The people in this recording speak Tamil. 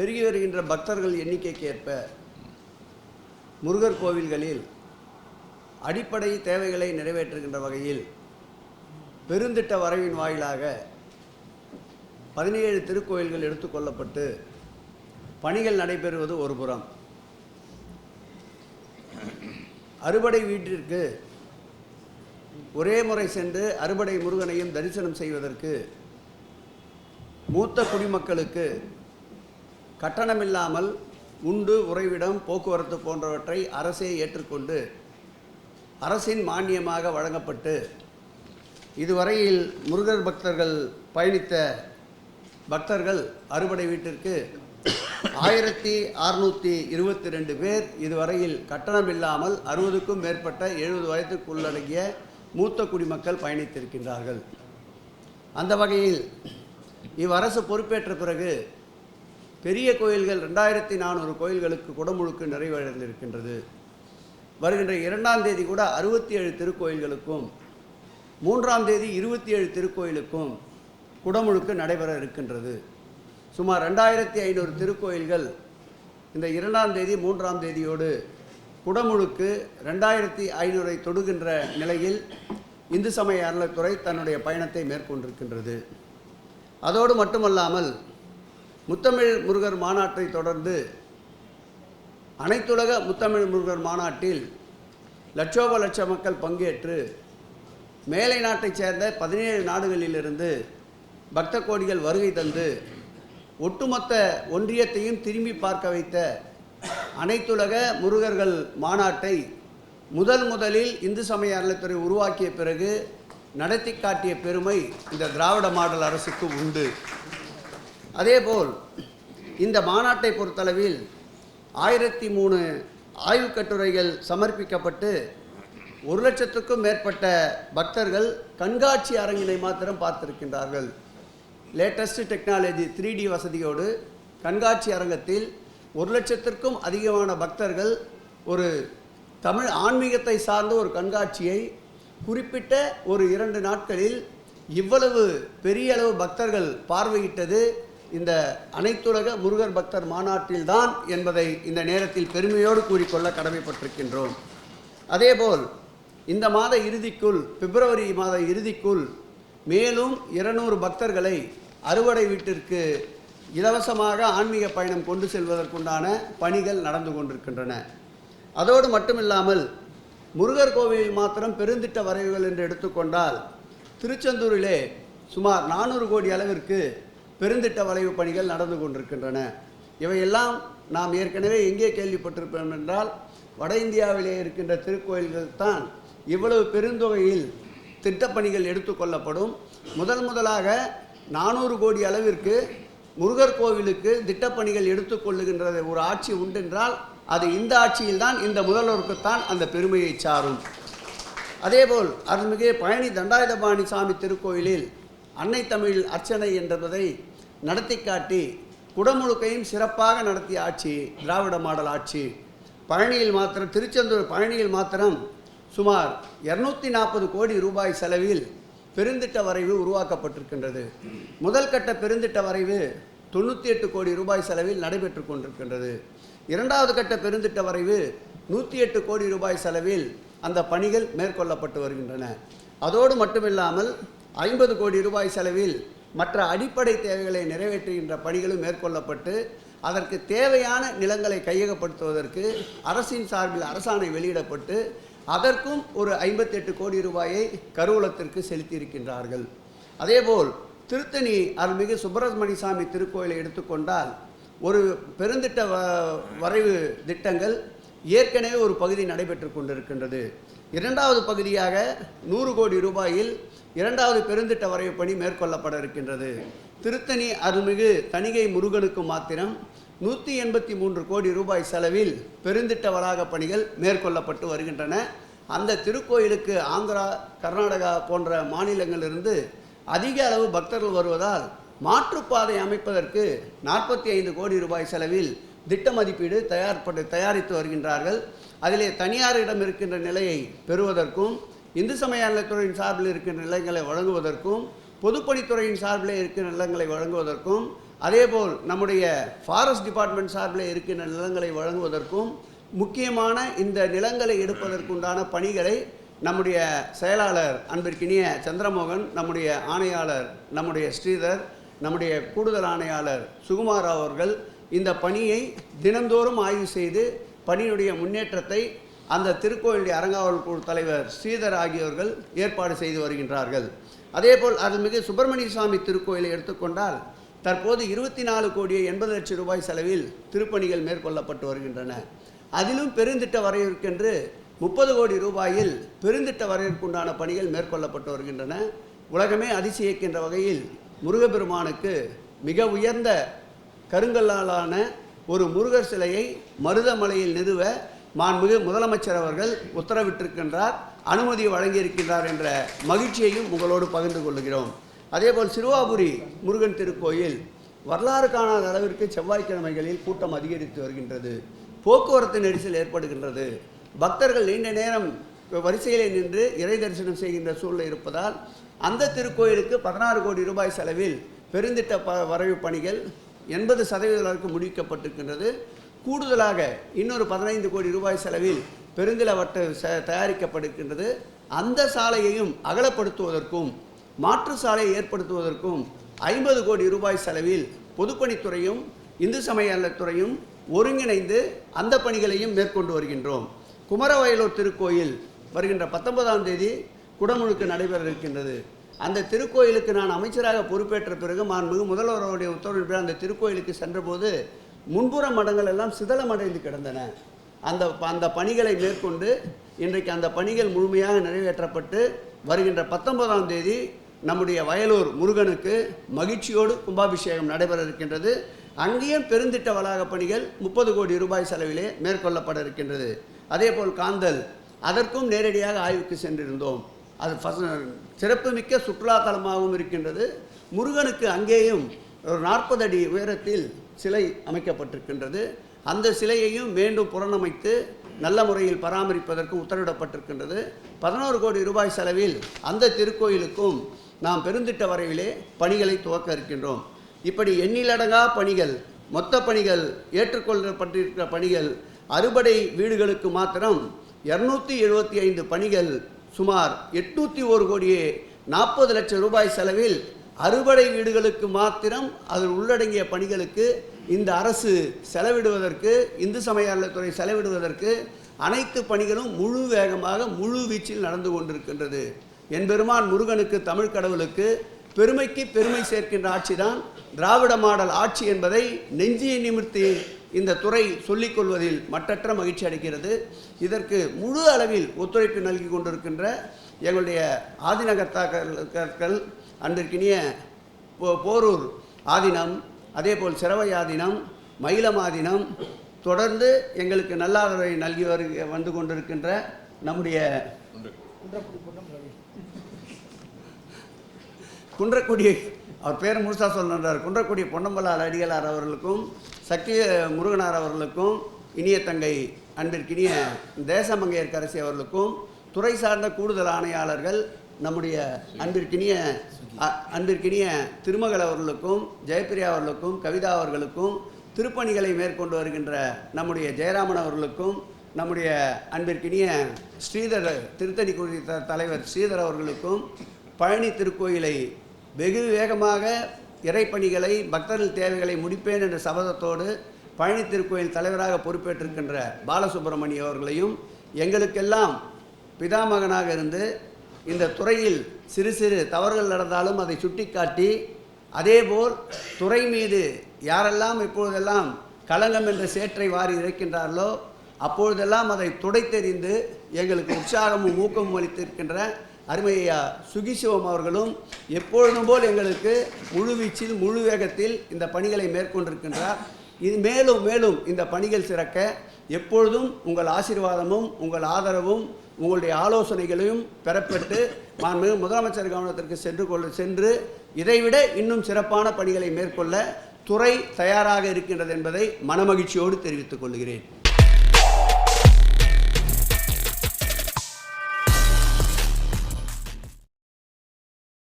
பெருகி வருகின்ற பக்தர்கள் எண்ணிக்கைக்கு ஏற்ப முருகர் கோவில்களில் அடிப்படை தேவைகளை நிறைவேற்றுகின்ற வகையில் பெருந்திட்ட வரைவின் வாயிலாக 17 திருக்கோயில்கள் எடுத்துக்கொள்ளப்பட்டு பணிகள் நடைபெறுவது ஒரு புறம். அறுபடை வீட்டிற்கு ஒரே முறை சென்று அறுபடை முருகனையும் தரிசனம் செய்வதற்கு மூத்த குடிமக்களுக்கு கட்டணமில்லாமல் உண்டு உறைவிடம் போக்குவரத்து போன்றவற்றை அரசே ஏற்றுக்கொண்டு அரசின் மானியமாக வழங்கப்பட்டு இதுவரையில் முருகர் பக்தர்கள் பயணித்த பக்தர்கள் அறுபடை வீட்டிற்கு 1622 பேர் இதுவரையில் கட்டணமில்லாமல் 60க்கும் மேற்பட்ட 70 வயதுக்குள்ளடங்கிய மூத்த குடிமக்கள் பயணித்திருக்கின்றார்கள். அந்த வகையில் இவ்வரசு பொறுப்பேற்ற பிறகு பெரிய கோயில்கள் 2400 கோயில்களுக்கு குடமுழுக்கு நிறைவடைந்திருக்கின்றது. வருகின்ற 2ஆம் தேதி கூட 67 திருக்கோயில்களுக்கும் 3ஆம் தேதி 27 திருக்கோயிலுக்கும் குடமுழுக்கு நடைபெற இருக்கின்றது. சுமார் 2500 திருக்கோயில்கள் இந்த 2ஆம் தேதி 3ஆம் தேதியோடு குடமுழுக்கு 2500ஐ தொடுகின்ற நிலையில் இந்து சமய அறநிலையத்துறை தன்னுடைய பயணத்தை மேற்கொண்டிருக்கின்றது. அதோடு மட்டுமல்லாமல் முத்தமிழ் முருகர் மாநாட்டை தொடர்ந்து அனைத்துலக முத்தமிழ் முருகர் மாநாட்டில் லட்சோப லட்ச மக்கள் பங்கேற்று மேலை நாட்டைச் சேர்ந்த 17 நாடுகளிலிருந்து பக்த கோடிகள் வருகை தந்து ஒட்டுமொத்த ஒன்றியத்தையும் திரும்பி பார்க்க வைத்த அனைத்துலக முருகர்கள் மாநாட்டை முதலில் இந்து சமய அறநிலையத்துறை உருவாக்கிய பிறகு நடத்தி காட்டிய பெருமை இந்த திராவிட மாடல் அரசுக்கு உண்டு. அதேபோல் இந்த மாநாட்டை பொறுத்தளவில் 1003 ஆய்வுக் கட்டுரைகள் சமர்ப்பிக்கப்பட்டு 1,00,000க்கும் மேற்பட்ட பக்தர்கள் கண்காட்சி அரங்கினை மாத்திரம் பார்த்திருக்கின்றார்கள். லேட்டஸ்ட் டெக்னாலஜி 3D வசதியோடு கண்காட்சி அரங்கத்தில் 1,00,000க்கும் அதிகமான பக்தர்கள் ஒரு தமிழ் ஆன்மீகத்தை சார்ந்த ஒரு கண்காட்சியை குறிப்பிட்ட ஒரு 2 நாட்களில் இவ்வளவு பெரிய அளவு பக்தர்கள் பார்வையிட்டது இந்த அனைத்துலக முருகர் பக்தர் மாநாட்டில்தான் என்பதை இந்த நேரத்தில் பெருமையோடு கூறிக்கொள்ள கடமைப்பட்டிருக்கின்றோம். அதேபோல் இந்த மாத இறுதிக்குள் பிப்ரவரி மாத இறுதிக்குள் மேலும் 200 பக்தர்களை அறுபடை வீட்டிற்கு இலவசமாக ஆன்மீக பயணம் கொண்டு செல்வதற்குண்டான பணிகள் நடந்து கொண்டிருக்கின்றன. அதோடு மட்டுமில்லாமல் முருகர் கோவிலில் மாத்திரம் பெருந்திட்ட வரைவுகள் என்று எடுத்துக்கொண்டால் திருச்செந்தூரிலே சுமார் 400 கோடி அளவிற்கு பெருந்திட்ட வளைவு பணிகள் நடந்து கொண்டிருக்கின்றன. இவையெல்லாம் நாம் ஏற்கனவே எங்கே கேள்விப்பட்டிருப்போம் என்றால் வட இந்தியாவிலே இருக்கின்ற திருக்கோயில்கள் தான் இவ்வளவு பெருந்தொகையில் திட்டப்பணிகள் எடுத்துக்கொள்ளப்படும். முதலாக 400 கோடி அளவிற்கு முருகர் கோவிலுக்கு திட்டப்பணிகள் எடுத்துக்கொள்ளுகின்ற ஒரு ஆட்சி உண்டென்றால் அது இந்த ஆட்சியில்தான் இந்த முதல்வருக்குத்தான் அந்த பெருமையை சாரும். அதேபோல் அருள்மிகு பழனி தண்டாயுதபாணி சாமி திருக்கோயிலில் அன்னை தமிழ் அர்ச்சனை என்பதை நடத்தி காட்டி குடமுழுக்கையும் சிறப்பாக நடத்திய ஆட்சி திராவிட மாடல் ஆட்சி. பழனியில் மாத்திரம் திருச்செந்தூர் பழனியில் மாத்திரம் சுமார் 240 கோடி ரூபாய் செலவில் பெருந்திட்ட வரைவு உருவாக்கப்பட்டிருக்கின்றது. முதல் கட்ட பெருந்திட்ட வரைவு 98 கோடி ரூபாய் செலவில் நடைபெற்று கொண்டிருக்கின்றது. 2வது கட்ட பெருந்திட்ட வரைவு 108 கோடி ரூபாய் செலவில் அந்த பணிகள் மேற்கொள்ளப்பட்டு வருகின்றன. அதோடு மட்டுமில்லாமல் 50 கோடி ரூபாய் செலவில் மற்ற அடிப்படை தேவைகளை நிறைவேற்றுகின்ற பணிகளும் மேற்கொள்ளப்பட்டு அதற்கு தேவையான நிலங்களை கையகப்படுத்துவதற்கு அரசின் சார்பில் அரசாணை வெளியிடப்பட்டு அதற்கும் ஒரு 58 கோடி ரூபாயை கருவூலத்திற்கு செலுத்தியிருக்கின்றார்கள். அதேபோல் திருத்தணி அருள்மிகு சுப்பிரமணிய சாமி திருக்கோயிலை எடுத்துக்கொண்டால் ஒரு பெருந்திட்ட வரைவு திட்டங்கள் ஏற்கனவே ஒரு பகுதி நடைபெற்று கொண்டிருக்கின்றது. 2வது பகுதியாக 100 கோடி ரூபாயில் 2வது பெருந்திட்ட வரைவு பணி மேற்கொள்ளப்பட இருக்கின்றது. திருத்தணி அருள்மிகு தணிகை முருகனுக்கு மாத்திரம் 183 கோடி ரூபாய் செலவில் பெருந்திட்ட வளாக பணிகள் மேற்கொள்ளப்பட்டு வருகின்றன. அந்த திருக்கோயிலுக்கு ஆந்திரா கர்நாடகா போன்ற மாநிலங்களிலிருந்து அதிக அளவு பக்தர்கள் வருவதால் மாற்றுப்பாதை அமைப்பதற்கு 45 கோடி ரூபாய் செலவில் திட்ட மதிப்பீடு தயாரித்து வருகின்றார்கள். அதிலே தனியாரிடம் இருக்கின்ற நிலையை பெறுவதற்கும் இந்து சமய அறநிலையத்துறையின் சார்பில் இருக்கின்ற நிலங்களை வழங்குவதற்கும் பொதுப்பணித்துறையின் சார்பில் இருக்கின்ற நிலங்களை வழங்குவதற்கும் அதேபோல் நம்முடைய ஃபாரஸ்ட் டிபார்ட்மெண்ட் சார்பில் இருக்கின்ற நிலங்களை வழங்குவதற்கும் முக்கியமான இந்த நிலங்களை எடுப்பதற்குண்டான பணிகளை நம்முடைய செயலாளர் அன்பிற்கினிய சந்திரமோகன், நம்முடைய ஆணையாளர் நம்முடைய ஸ்ரீதர், நம்முடைய கூடுதல் ஆணையாளர் சுகுமார் அவர்கள் இந்த பணியை தினந்தோறும் ஆய்வு செய்து பணியினுடைய முன்னேற்றத்தை அந்த திருக்கோயிலுடைய அறங்காவல் குழு தலைவர் ஸ்ரீதர் ஆகியோர்கள் ஏற்பாடு செய்து வருகின்றார்கள். அதேபோல் அருள்மிகு சுப்பிரமணிய சுவாமி திருக்கோயிலை எடுத்துக்கொண்டால் தற்போது 24,80,00,000 ரூபாய் செலவில் திருப்பணிகள் மேற்கொள்ளப்பட்டு வருகின்றன. அதிலும் பெருந்திட்ட வரையறுக்கென்று 30 கோடி ரூபாயில் பெருந்திட்ட வரையறுக்குண்டான பணிகள் மேற்கொள்ளப்பட்டு வருகின்றன. உலகமே அதிசயிக்கின்ற வகையில் முருகப்பெருமானுக்கு மிக உயர்ந்த கருங்கல்லாலான ஒரு முருகர் சிலையை மருதமலையில் நிறுவ மாண்புமிகு முதலமைச்சர் அவர்கள் உத்தரவிட்டிருக்கின்றார், அனுமதி வழங்கியிருக்கின்றார் என்ற மகிழ்ச்சியையும் உங்களோடு பகிர்ந்து கொள்கிறோம். அதேபோல் சிறுவாபுரி முருகன் திருக்கோயில் வரலாறு காணாத அளவிற்கு செவ்வாய்க்கிழமைகளில் கூட்டம் அதிகரித்து வருகின்றது. போக்குவரத்து நெரிசல் ஏற்படுகின்றது. பக்தர்கள் நீண்ட நேரம் வரிசையிலே நின்று இறை தரிசனம் செய்கின்ற சூழ்நிலை இருப்பதால் அந்த திருக்கோயிலுக்கு 16 கோடி ரூபாய் செலவில் பெருந்திட்ட வரைவு பணிகள் 80% முடிக்கப்பட்டிருக்கின்றது. கூடுதலாக இன்னொரு 15 கோடி ரூபாய் செலவில் பெருந்தில வட்ட தயாரிக்கப்படுகின்றது. அந்த சாலையையும் அகலப்படுத்துவதற்கும் மாற்று சாலையை ஏற்படுத்துவதற்கும் 50 கோடி ரூபாய் செலவில் பொதுப்பணித்துறையும் இந்து சமய அறநிலையத்துறையும் ஒருங்கிணைந்து அந்த பணிகளையும் மேற்கொண்டு வருகின்றோம். குமரவயலூர் திருக்கோயில் வருகின்ற 19ஆம் தேதி குடமுழுக்கு நடைபெற இருக்கின்றது. அந்த திருக்கோயிலுக்கு நான் அமைச்சராக பொறுப்பேற்ற பிறகு மாண்புமிகு முதல்வருடைய உத்தரவின் அந்த திருக்கோயிலுக்கு சென்றபோது முன்புற மடங்கள் எல்லாம் சிதலமடைந்து கிடந்தன. அந்த பணிகளை மேற்கொண்டு இன்றைக்கு அந்த பணிகள் முழுமையாக நிறைவேற்றப்பட்டு வருகின்ற 19ஆம் தேதி நம்முடைய வயலூர் முருகனுக்கு மகிழ்ச்சியோடு கும்பாபிஷேகம் நடைபெற இருக்கின்றது. அங்கேயும் பெருந்திட்ட வளாக பணிகள் 30 கோடி ரூபாய் செலவிலே மேற்கொள்ளப்பட இருக்கின்றது. அதேபோல் காந்தல், அதற்கும் நேரடியாக ஆய்வுக்கு சென்றிருந்தோம். அது சிறப்புமிக்க சுற்றுலாத்தலமாகவும் இருக்கின்றது. முருகனுக்கு அங்கேயும் ஒரு 40 அடி உயரத்தில் சிலை அமைக்கப்பட்டிருக்கின்றது. அந்த சிலையையும் மீண்டும் புறணமைத்து நல்ல முறையில் பராமரிப்பதற்கு உத்தரவிடப்பட்டிருக்கின்றது. 11 கோடி ரூபாய் செலவில் அந்த திருக்கோயிலுக்கும் நாம் பெருந்திட்ட வரைவிலே பணிகளை துவக்க இருக்கின்றோம். இப்படி எண்ணிலடங்கா பணிகள், மொத்த பணிகள், ஏற்றுக்கொள்ளப்பட்டிருக்கிற பணிகள், அறுபடை வீடுகளுக்கு மாத்திரம் 275 பணிகள் சுமார் 801 கோடியே 40 லட்சம் ரூபாய் செலவில் அறுபடை வீடுகளுக்கு மாத்திரம் அதில் உள்ளடங்கிய பணிகளுக்கு இந்த அரசு செலவிடுவதற்கு, இந்து சமய அறநிலையத்துறை செலவிடுவதற்கு அனைத்து பணிகளும் முழு வேகமாக முழு வீச்சில் நடந்து கொண்டிருக்கின்றது. என்பெருமான் முருகனுக்கு, தமிழ் கடவுளுக்கு பெருமைக்கு பெருமை சேர்க்கின்ற ஆட்சிதான் திராவிட மாடல் ஆட்சி என்பதை நெஞ்சியை நிமிர்த்தி இந்த துறை சொல்லிக்கொள்வதில் மற்றற்ற மகிழ்ச்சி அடைகிறது. இதற்கு முழு அளவில் ஒத்துழைப்பு நல்கி கொண்டிருக்கின்ற எங்களுடைய ஆதினகர்த்தாக்கள், அன்றிற்கினிய போரூர் ஆதீனம், அதேபோல் சிரவை ஆதீனம், மயிலம் ஆதீனம், தொடர்ந்து எங்களுக்கு நல்லாதரவை நல்கி வந்து கொண்டிருக்கின்ற நம்முடைய குன்றக்குடி, அவர் பேர் முழுசா சொல்லுறார், குன்றக்குடி பொன்னம்பலால் அடிகளார் அவர்களுக்கும் சக்தி முருகனார் அவர்களுக்கும், இனிய தங்கை அன்பிற்கினிய தேசமங்கையர்க்கரசி அவர்களுக்கும், துறை சார்ந்த கூடுதல் ஆணையாளர்கள் நம்முடைய அன்பிற்கினிய திருமகள் அவர்களுக்கும், ஜெயப்பிரியா அவர்களுக்கும், கவிதா அவர்களுக்கும், திருப்பணிகளை மேற்கொண்டு வருகின்ற நம்முடைய ஜெயராமன் அவர்களுக்கும், நம்முடைய அன்பிற்கினிய ஸ்ரீதர் திருத்தணி தலைவர் ஸ்ரீதர் அவர்களுக்கும், பழனி திருக்கோயிலை வெகு வேகமாக இறைப்பணிகளை, பக்தர்கள் தேவைகளை முடிப்பேன் என்ற சபதத்தோடு பழனி திருக்கோயில் தலைவராக பொறுப்பேற்றிருக்கின்ற பாலசுப்ரமணியம் அவர்களையும், எங்களுக்கெல்லாம் பிதாமகனாக இருந்து இந்த துறையில் சிறு சிறு தவறுகள் நடந்தாலும் அதை சுட்டிக்காட்டி, அதேபோல் துறை மீது யாரெல்லாம் இப்பொழுதெல்லாம் களங்கம் என்ற சேற்றை வாரி இறைக்கின்றார்களோ அப்பொழுதெல்லாம் அதை துடைத்தெறிந்து எங்களுக்கு உற்சாகமும் ஊக்கமும் அளித்திருக்கின்ற அருமையா சுகிசிவம் அவர்களும் எப்பொழுதும் போல் எங்களுக்கு முழுவீச்சில் முழு வேகத்தில் இந்த பணிகளை மேற்கொண்டிருக்கின்றார். இது மேலும் மேலும் இந்த பணிகள் சிறக்க எப்பொழுதும் உங்கள் ஆசீர்வாதமும் உங்கள் ஆதரவும் உங்களுடைய ஆலோசனைகளையும் பெறப்பட்டு மாண்புமிகு முதலமைச்சர் கவனத்திற்கு சென்று இதைவிட இன்னும் சிறப்பான பணிகளை மேற்கொள்ள துறை தயாராக இருக்கின்றது என்பதை மனமகிழ்ச்சியோடு தெரிவித்துக் கொள்கிறேன்.